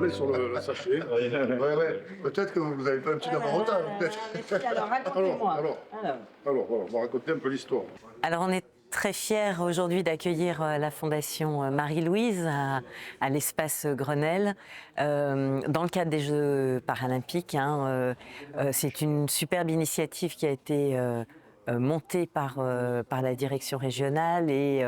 collé sur le sachet. Ouais. Peut-être que vous avez pas un petit avantage. Alors, racontez-moi. Alors, voilà, on va raconter un peu l'histoire. Alors, on est très fiers aujourd'hui d'accueillir la Fondation Marie-Louise à l'espace Grenelle dans le cadre des Jeux paralympiques. C'est une superbe initiative qui a été montée par la direction régionale et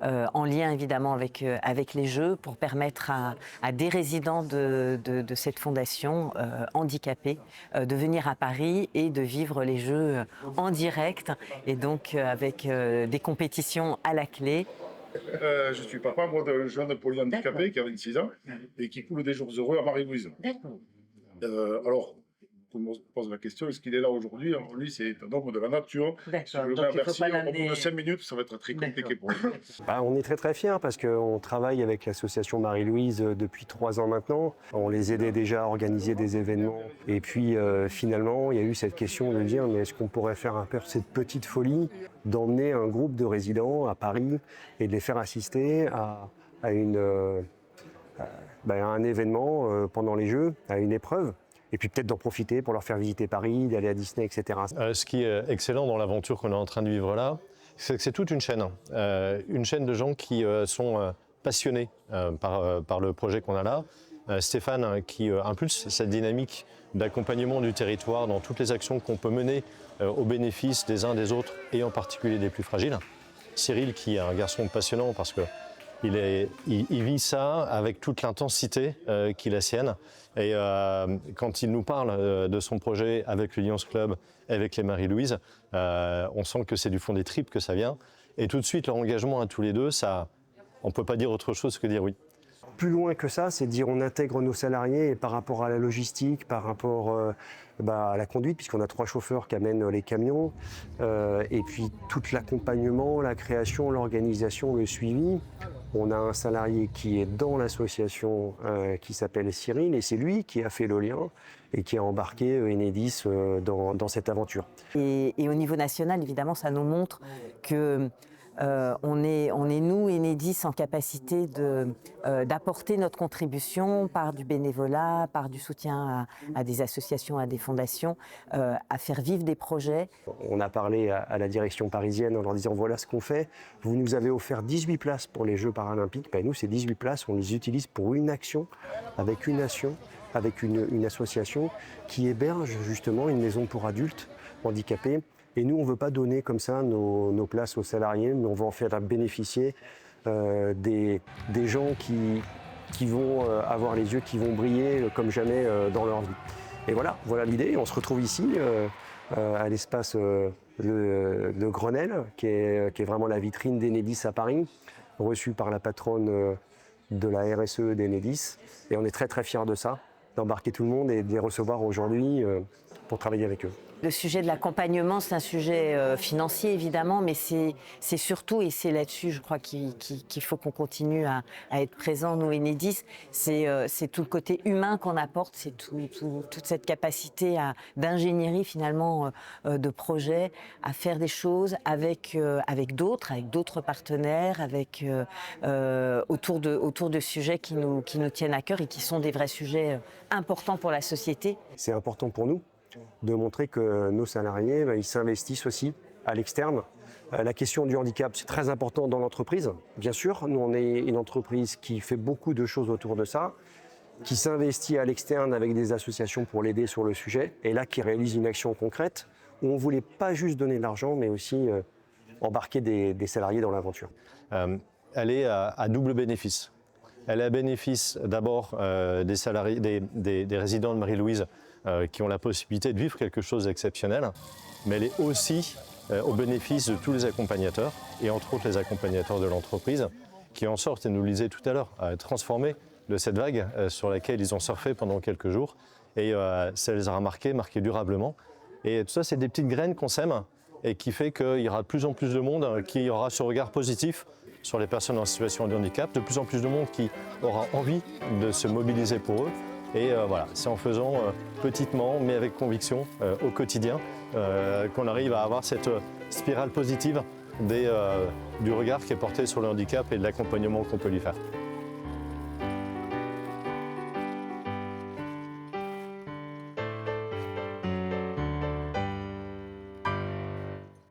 en lien évidemment avec les Jeux pour permettre à des résidents de cette fondation handicapés de venir à Paris et de vivre les Jeux en direct et donc avec des compétitions à la clé. Je suis papa, moi, d'un jeune polyhandicapé qui a 26 ans et qui coule des jours heureux à Marie-Louise. Alors, tout le monde se pose la question, est-ce qu'il est là aujourd'hui? Alors, lui, c'est un homme de la nature. Si je le mets à Bercy, au bout de 5 minutes, ça va être très compliqué pour lui. On est très fiers parce qu'on travaille avec l'association Marie-Louise depuis 3 ans maintenant. On les aidait déjà à organiser des événements. Et puis finalement, il y a eu cette question de dire mais est-ce qu'on pourrait faire un peu cette petite folie d'emmener un groupe de résidents à Paris et de les faire assister à un événement pendant les Jeux, à une épreuve. Et puis peut-être d'en profiter pour leur faire visiter Paris, d'aller à Disney, etc. Ce qui est excellent dans l'aventure qu'on est en train de vivre là, c'est que c'est toute une chaîne de gens qui sont passionnés par le projet qu'on a là. Stéphane qui impulse cette dynamique d'accompagnement du territoire dans toutes les actions qu'on peut mener au bénéfice des uns des autres et en particulier des plus fragiles. Cyril qui est un garçon passionnant parce que il vit ça avec toute l'intensité qui est la sienne. Et quand il nous parle de son projet avec le Lions Club, avec les Marie-Louise, on sent que c'est du fond des tripes que ça vient. Et tout de suite, leur engagement à tous les deux, on ne peut pas dire autre chose que dire oui. Plus loin que ça, c'est de dire on intègre nos salariés et par rapport à la logistique, par rapport à la conduite, puisqu'on a 3 chauffeurs qui amènent les camions, et puis tout l'accompagnement, la création, l'organisation, le suivi. On a un salarié qui est dans l'association qui s'appelle Cyril et c'est lui qui a fait le lien et qui a embarqué Enedis dans cette aventure. Et au niveau national, évidemment, ça nous montre que on est nous, Enedis, en capacité d'apporter notre contribution par du bénévolat, par du soutien à des associations, à des fondations, à faire vivre des projets. On a parlé à la direction parisienne en leur disant voilà ce qu'on fait. Vous nous avez offert 18 places pour les Jeux paralympiques. Nous, ces 18 places, on les utilise pour une action, avec une association qui héberge justement une maison pour adultes handicapés. Et nous, on ne veut pas donner comme ça nos places aux salariés, mais on va en faire bénéficier des gens qui vont avoir les yeux qui vont briller comme jamais dans leur vie. Et voilà l'idée. On se retrouve ici à l'espace de Grenelle, qui est vraiment la vitrine d'Enedis à Paris, reçue par la patronne de la RSE d'Enedis. Et on est très fiers de ça, d'embarquer tout le monde et de les recevoir aujourd'hui pour travailler avec eux. Le sujet de l'accompagnement, c'est un sujet financier évidemment, mais c'est surtout, et c'est là-dessus je crois qu'il faut qu'on continue à être présent, nous Enedis, c'est tout le côté humain qu'on apporte, c'est toute cette capacité d'ingénierie finalement de projet, à faire des choses avec d'autres partenaires, autour de sujets qui nous tiennent à cœur et qui sont des vrais sujets importants pour la société. C'est important pour nous de montrer que nos salariés, ils s'investissent aussi à l'externe. La question du handicap, c'est très important dans l'entreprise. Bien sûr, nous, on est une entreprise qui fait beaucoup de choses autour de ça, qui s'investit à l'externe avec des associations pour l'aider sur le sujet, et là, qui réalise une action concrète où on ne voulait pas juste donner de l'argent, mais aussi embarquer des salariés dans l'aventure. Elle est à double bénéfice. Elle est à bénéfice d'abord des salariés, des résidents de Marie-Louise qui ont la possibilité de vivre quelque chose d'exceptionnel, mais elle est aussi au bénéfice de tous les accompagnateurs, et entre autres les accompagnateurs de l'entreprise, qui en sortent, et nous le disait tout à l'heure, transformés de cette vague sur laquelle ils ont surfé pendant quelques jours, et ça les a marqués durablement. Et tout ça, c'est des petites graines qu'on sème, et qui fait qu'il y aura de plus en plus de monde qui aura ce regard positif sur les personnes en situation de handicap, de plus en plus de monde qui aura envie de se mobiliser pour eux. Et voilà, c'est en faisant petitement, mais avec conviction, au quotidien, qu'on arrive à avoir cette spirale positive du regard qui est porté sur le handicap et de l'accompagnement qu'on peut lui faire.